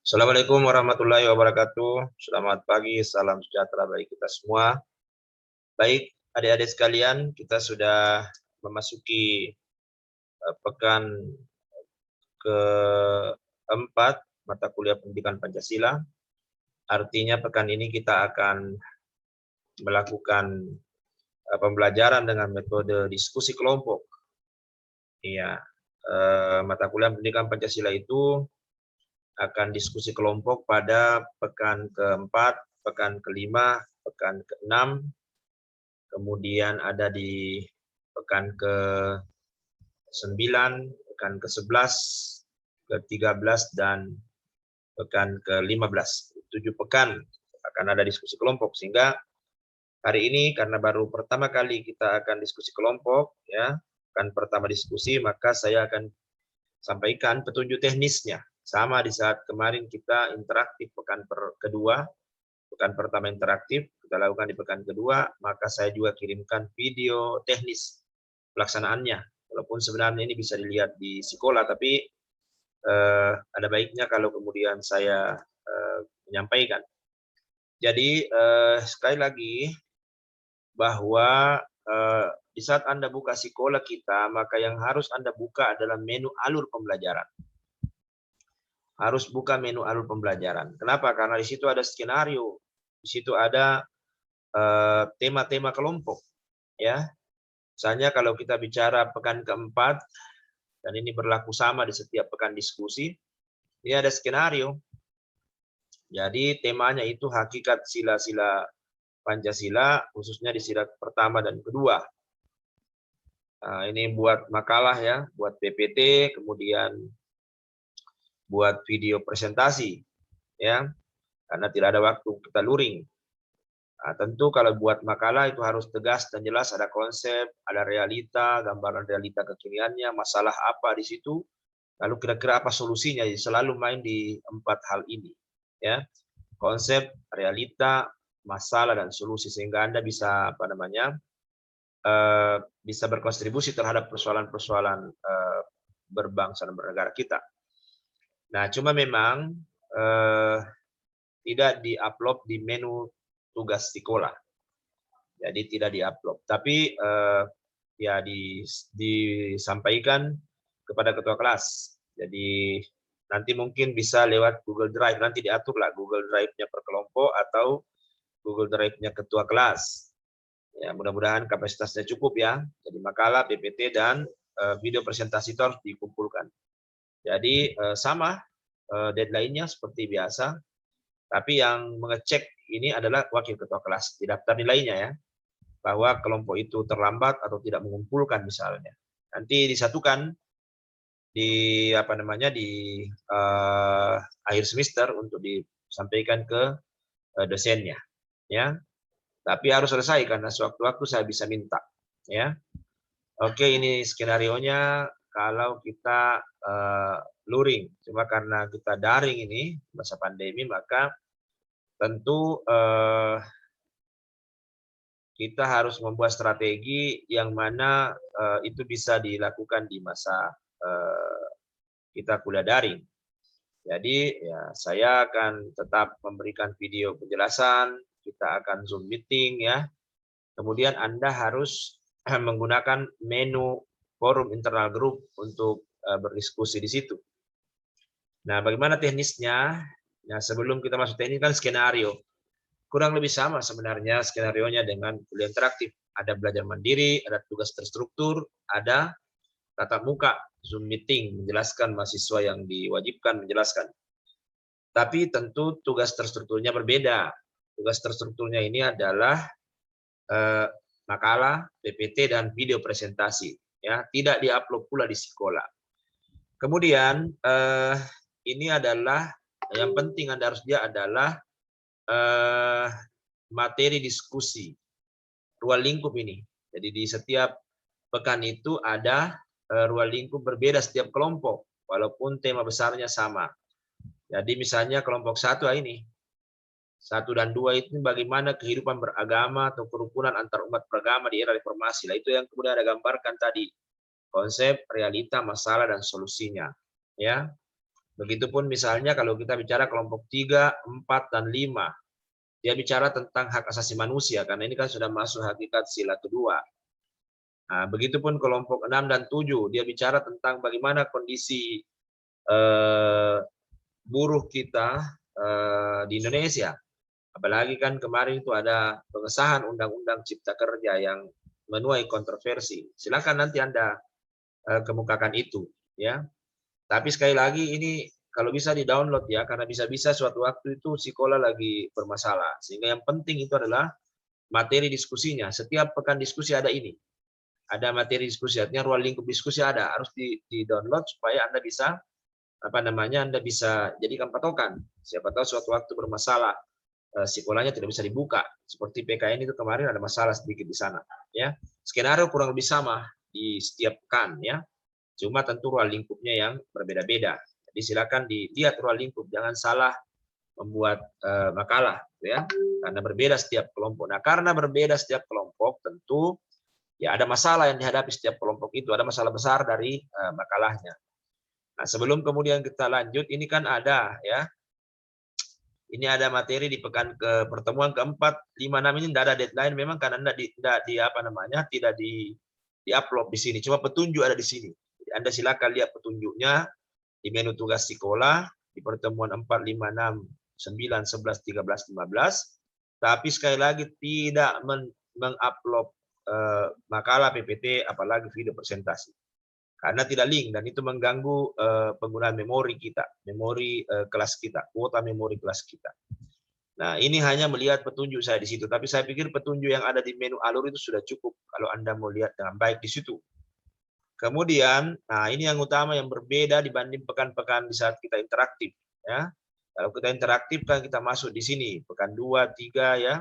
Assalamualaikum warahmatullahi wabarakatuh. Selamat pagi, salam sejahtera bagi kita semua. Baik, adik-adik sekalian, kita sudah memasuki pekan keempat mata kuliah pendidikan Pancasila. Artinya pekan ini kita akan melakukan pembelajaran dengan metode diskusi kelompok. Iya, mata kuliah pendidikan Pancasila itu akan diskusi kelompok pada pekan keempat, pekan kelima, pekan keenam, kemudian ada di pekan ke-9, pekan ke-11, ke-13, dan pekan ke-15. 7 pekan akan ada diskusi kelompok, sehingga hari ini karena baru pertama kali kita akan diskusi kelompok, ya, pekan pertama diskusi, maka saya akan sampaikan petunjuk teknisnya. Sama di saat kemarin kita interaktif pekan kedua, pekan pertama interaktif, kita lakukan di pekan kedua, maka saya juga kirimkan video teknis pelaksanaannya. Walaupun sebenarnya ini bisa dilihat di sekolah, tapi ada baiknya kalau kemudian saya menyampaikan. Jadi sekali lagi bahwa di saat Anda buka sekolah kita, maka yang harus Anda buka adalah menu alur pembelajaran. Harus buka menu alur pembelajaran. Kenapa? Karena di situ ada skenario, di situ ada tema-tema kelompok, ya. Misalnya kalau kita bicara pekan keempat, dan ini berlaku sama di setiap pekan diskusi, ini ada skenario. Jadi temanya itu hakikat sila-sila Pancasila, khususnya di sila pertama dan kedua. Nah, ini buat makalah ya, buat PPT, kemudian buat video presentasi, ya, karena tidak ada waktu kita luring. Nah, tentu kalau buat makalah itu harus tegas dan jelas, ada konsep, ada realita, gambaran realita kekiniannya, masalah apa di situ, lalu kira-kira apa solusinya. Jadi selalu main di 4 hal ini, ya, konsep, realita, masalah, dan solusi, sehingga Anda bisa bisa berkontribusi terhadap persoalan-persoalan berbangsa dan bernegara kita. Nah, cuma memang tidak di-upload di menu tugas sekolah. Jadi tidak di-upload. Tapi ya disampaikan kepada ketua kelas. Jadi nanti mungkin bisa lewat Google Drive. Nanti diaturlah Google Drive-nya per kelompok atau Google Drive-nya ketua kelas. Ya, mudah-mudahan kapasitasnya cukup ya. Jadi makalah, PPT, dan video presentasi itu harus dikumpulkan. Jadi sama deadline-nya seperti biasa, tapi yang mengecek ini adalah wakil ketua kelas di daftar nilainya ya, bahwa kelompok itu terlambat atau tidak mengumpulkan misalnya. Nanti disatukan di di akhir semester untuk disampaikan ke dosennya ya. Tapi harus selesai karena sewaktu-waktu saya bisa minta ya. Oke, ini skenarionya kalau kita luring. Cuma karena kita daring ini masa pandemi, maka tentu kita harus membuat strategi yang mana itu bisa dilakukan di masa kita kuliah daring. Jadi ya saya akan tetap memberikan video penjelasan, kita akan Zoom meeting ya. Kemudian Anda harus menggunakan menu forum internal group untuk berdiskusi di situ. Nah, bagaimana teknisnya? Nah, sebelum kita masuk teknis kan skenario. Kurang lebih sama sebenarnya skenarionya dengan kuliah interaktif. Ada belajar mandiri, ada tugas terstruktur, ada tatap muka, Zoom meeting, menjelaskan mahasiswa yang diwajibkan menjelaskan. Tapi tentu tugas terstrukturnya berbeda. Tugas terstrukturnya ini adalah makalah, PPT, dan video presentasi. Ya, tidak diupload pula di sekolah. Kemudian ini adalah yang penting Anda harus dia adalah materi diskusi, ruang lingkup ini. Jadi di setiap pekan itu ada ruang lingkup berbeda setiap kelompok, walaupun tema besarnya sama. Jadi misalnya kelompok 1 ini, 1 dan 2 itu bagaimana kehidupan beragama atau kerukunan antar umat beragama di era reformasi. Nah, itu yang kemudian ada gambarkan tadi, konsep, realita, masalah, dan solusinya. Ya. Begitupun misalnya kalau kita bicara kelompok 3, 4, dan 5. Dia bicara tentang hak asasi manusia, karena ini kan sudah masuk hakikat sila kedua. Nah, begitupun kelompok 6 dan 7, dia bicara tentang bagaimana kondisi buruh kita di Indonesia. Apalagi kan kemarin itu ada pengesahan Undang-Undang Cipta Kerja yang menuai kontroversi. Silakan nanti Anda kemukakan itu, ya. Tapi sekali lagi ini kalau bisa di-download ya, karena bisa-bisa suatu waktu itu sekolah lagi bermasalah. Sehingga yang penting itu adalah materi diskusinya. Setiap pekan diskusi ada ini. Ada materi diskusi, artinya ruang lingkup diskusi ada. Harus di-download supaya Anda bisa Anda bisa jadikan patokan. Siapa tahu suatu waktu bermasalah sekolahnya tidak bisa dibuka. Seperti PKN itu kemarin ada masalah sedikit di sana. Ya, skenario kurang lebih sama di setiap pekan ya. Cuma tentu ruang lingkupnya yang berbeda-beda. Jadi silakan dilihat ruang lingkup, jangan salah membuat makalah, ya. Karena berbeda setiap kelompok. Nah, karena berbeda setiap kelompok, tentu ya ada masalah yang dihadapi setiap kelompok itu, ada masalah besar dari makalahnya. Nah, sebelum kemudian kita lanjut, ini kan ada ya. Ini ada materi di pekan ke pertemuan keempat, 5, 6 ini tidak ada deadline memang karena tidak di-upload di sini. Cuma petunjuk ada di sini. Jadi Anda silakan lihat petunjuknya di menu tugas sekolah di pertemuan 4, 5, 6, 9, 11, 13, 15. Tapi sekali lagi tidak mengupload makalah PPT apalagi video presentasi. Karena tidak link dan itu mengganggu penggunaan memori kita, memori kelas kita, kuota memori kelas kita. Nah, ini hanya melihat petunjuk saya di situ, tapi saya pikir petunjuk yang ada di menu alur itu sudah cukup kalau Anda mau lihat dengan baik di situ. Kemudian, nah ini yang utama yang berbeda dibanding pekan-pekan di saat kita interaktif, ya. Kalau kita interaktif kan kita masuk di sini, pekan 2, 3 ya.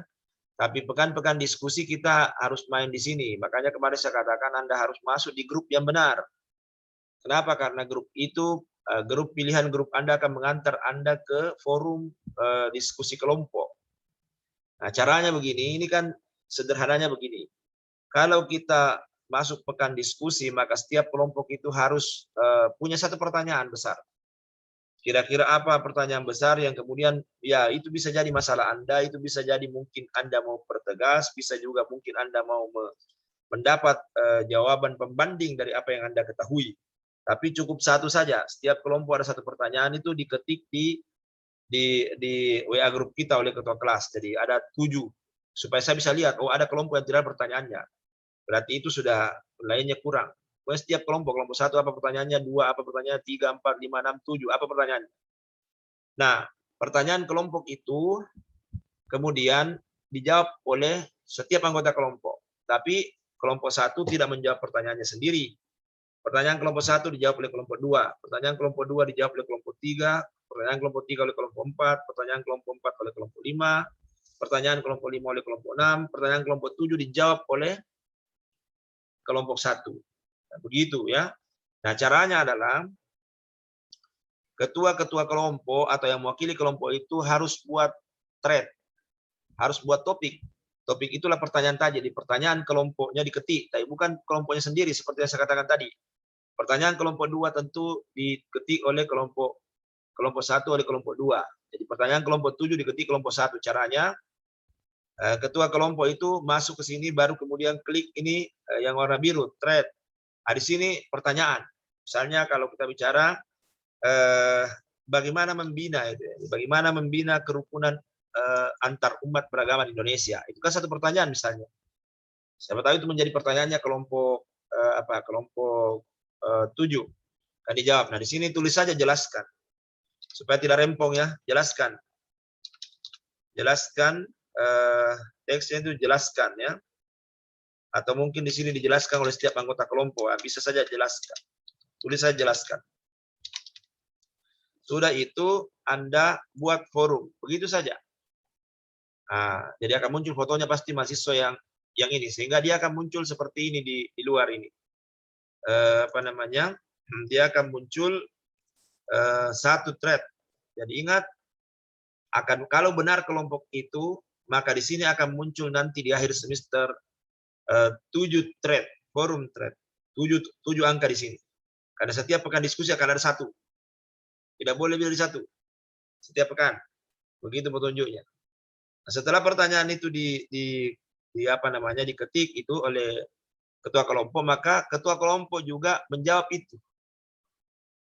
Tapi pekan-pekan diskusi kita harus main di sini. Makanya kemarin saya katakan Anda harus masuk di grup yang benar. Kenapa? Karena grup itu, grup pilihan grup Anda akan mengantar Anda ke forum diskusi kelompok. Nah, caranya begini, ini kan sederhananya begini. Kalau kita masuk pekan diskusi, maka setiap kelompok itu harus punya satu pertanyaan besar. Kira-kira apa pertanyaan besar yang kemudian, ya itu bisa jadi masalah Anda, itu bisa jadi mungkin Anda mau pertegas, bisa juga mungkin Anda mau mendapat jawaban pembanding dari apa yang Anda ketahui. Tapi cukup satu saja. Setiap kelompok ada satu pertanyaan itu diketik di WA grup kita oleh ketua kelas. Jadi ada 7 supaya saya bisa lihat. Oh, ada kelompok yang tidak pertanyaannya. Berarti itu sudah lainnya kurang. Setiap kelompok 1 apa pertanyaannya, 2 apa pertanyaannya, 3, 4, 5, 6, 7 apa pertanyaannya. Nah, pertanyaan kelompok itu kemudian dijawab oleh setiap anggota kelompok. Tapi kelompok 1 tidak menjawab pertanyaannya sendiri. Pertanyaan kelompok 1 dijawab oleh kelompok 2, pertanyaan kelompok 2 dijawab oleh kelompok 3, pertanyaan kelompok 3 oleh kelompok 4, pertanyaan kelompok 4 oleh kelompok 5, pertanyaan kelompok 5 oleh kelompok 6, pertanyaan kelompok 7 dijawab oleh kelompok 1. Nah, begitu ya. Nah, caranya adalah ketua-ketua kelompok atau yang mewakili kelompok itu harus buat thread, harus buat topik. Topik itulah pertanyaan tadi, di pertanyaan kelompoknya diketik, tapi bukan kelompoknya sendiri seperti yang saya katakan tadi. Pertanyaan kelompok 2 tentu diketik oleh kelompok 1 oleh kelompok 2. Jadi pertanyaan kelompok 7 diketik kelompok 1. Caranya ketua kelompok itu masuk ke sini baru kemudian klik ini yang warna biru, thread. Di sini pertanyaan. Misalnya kalau kita bicara bagaimana membina itu, bagaimana membina kerukunan antar umat beragama di Indonesia. Itu kan satu pertanyaan misalnya. Siapa tahu itu menjadi pertanyaannya kelompok kelompok 7 kan dijawab. Nah, di sini tulis saja jelaskan. Supaya tidak rempong ya, jelaskan. Jelaskan teksnya itu jelaskan ya. Atau mungkin di sini dijelaskan oleh setiap anggota kelompok, bisa saja jelaskan. Tulis saja jelaskan. Sudah itu Anda buat forum, begitu saja. Nah, jadi akan muncul fotonya pasti mahasiswa yang ini, sehingga dia akan muncul seperti ini di luar ini. Dia akan muncul satu thread. Jadi ingat, kalau benar kelompok itu, maka di sini akan muncul nanti di akhir semester 7 thread, forum thread, 7 angka di sini. Karena setiap pekan diskusi akan ada 1. Tidak boleh lebih dari 1 setiap pekan. Begitu petunjuknya. Nah, setelah pertanyaan itu diketik itu oleh ketua kelompok, maka ketua kelompok juga menjawab itu.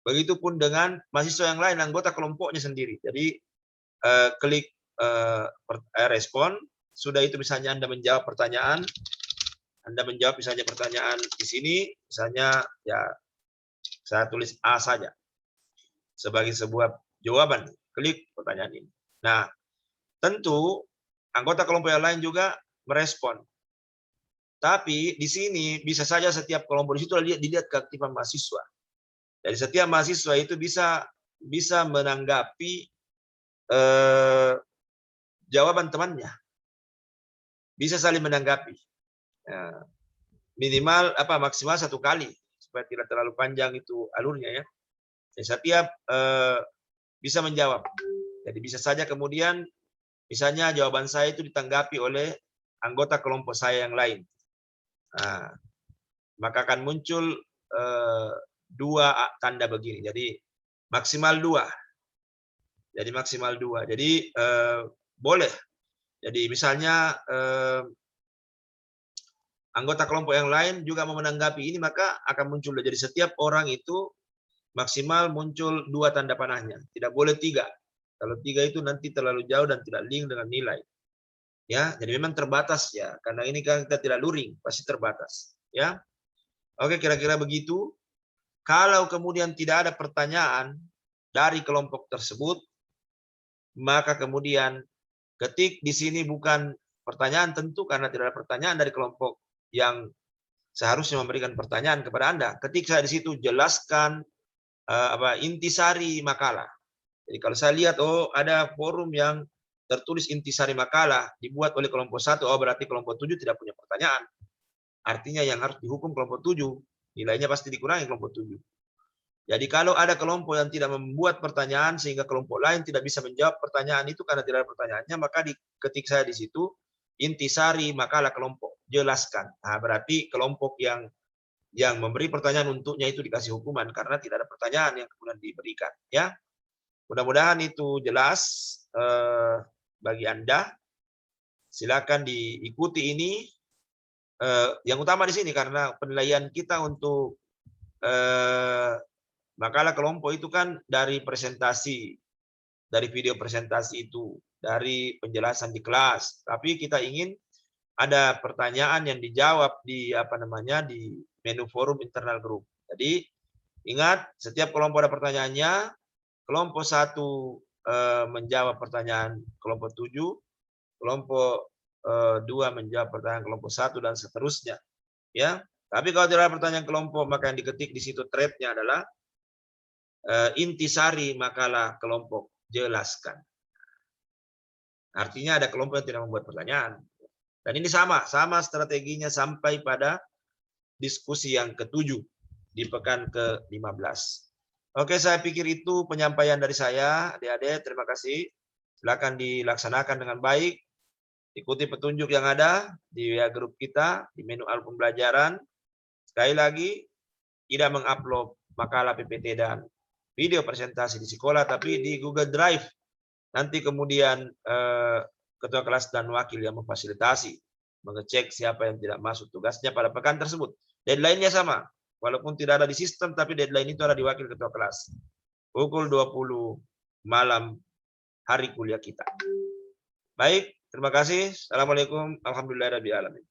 Begitupun dengan mahasiswa yang lain, anggota kelompoknya sendiri. Jadi klik respon, sudah itu misalnya Anda menjawab pertanyaan, Anda menjawab misalnya pertanyaan di sini, misalnya ya saya tulis A saja sebagai sebuah jawaban, klik pertanyaan ini. Nah, tentu anggota kelompok yang lain juga merespon. Tapi di sini bisa saja setiap kelompok di situ dilihat keaktifan mahasiswa. Jadi setiap mahasiswa itu bisa menanggapi jawaban temannya. Bisa saling menanggapi. Minimal maksimal 1 kali supaya tidak terlalu panjang itu alurnya ya. Jadi setiap bisa menjawab. Jadi bisa saja kemudian misalnya jawaban saya itu ditanggapi oleh anggota kelompok saya yang lain. Nah, maka akan muncul 2 tanda begini. Jadi maksimal 2. Jadi maksimal 2. Jadi boleh. Jadi misalnya anggota kelompok yang lain juga mau menanggapi ini, maka akan muncul. Jadi setiap orang itu maksimal muncul 2 tanda panahnya. Tidak boleh 3. Kalau 3 itu nanti terlalu jauh dan tidak link dengan nilai. Ya, jadi memang terbatas ya, karena ini kan kita tidak luring, pasti terbatas. Ya, oke, kira-kira begitu. Kalau kemudian tidak ada pertanyaan dari kelompok tersebut, maka kemudian ketik di sini bukan pertanyaan tentu karena tidak ada pertanyaan dari kelompok yang seharusnya memberikan pertanyaan kepada Anda. Ketik saya di situ jelaskan intisari makalah. Jadi kalau saya lihat ada forum yang tertulis intisari makalah dibuat oleh kelompok 1, berarti kelompok 7 tidak punya pertanyaan. Artinya yang harus dihukum kelompok 7, nilainya pasti dikurangi kelompok 7. Jadi kalau ada kelompok yang tidak membuat pertanyaan sehingga kelompok lain tidak bisa menjawab pertanyaan itu karena tidak ada pertanyaannya, maka ketik saya di situ intisari makalah kelompok, jelaskan. Nah, berarti kelompok yang memberi pertanyaan untuknya itu dikasih hukuman karena tidak ada pertanyaan yang kemudian diberikan, ya. Mudah-mudahan itu jelas bagi Anda. Silakan diikuti ini. Yang utama di sini karena penilaian kita untuk makalah kelompok itu kan dari presentasi, dari video presentasi itu, dari penjelasan di kelas. Tapi kita ingin ada pertanyaan yang dijawab di di menu forum internal group. Jadi ingat, setiap kelompok ada pertanyaannya. Kelompok 1 menjawab pertanyaan kelompok 7, kelompok 2 menjawab pertanyaan kelompok 1 dan seterusnya. Ya, tapi kalau tidak ada pertanyaan kelompok, maka yang diketik di situ thread-nya adalah intisari makalah kelompok, jelaskan. Artinya ada kelompok yang tidak membuat pertanyaan. Dan ini sama strateginya sampai pada diskusi yang ke-7 di pekan ke-15. Oke, saya pikir itu penyampaian dari saya, adik-adik. Terima kasih. Silakan dilaksanakan dengan baik. Ikuti petunjuk yang ada di WA grup kita, di menu album pembelajaran. Sekali lagi, tidak mengupload makalah PPT dan video presentasi di sekolah, tapi di Google Drive. Nanti kemudian ketua kelas dan wakil yang memfasilitasi, mengecek siapa yang tidak masuk tugasnya pada pekan tersebut. Deadline-nya sama. Walaupun tidak ada di sistem, tapi deadline itu ada di wakil ketua kelas. Pukul 20 malam hari kuliah kita. Baik, terima kasih. Assalamualaikum. Alhamdulillahirabbil alamin.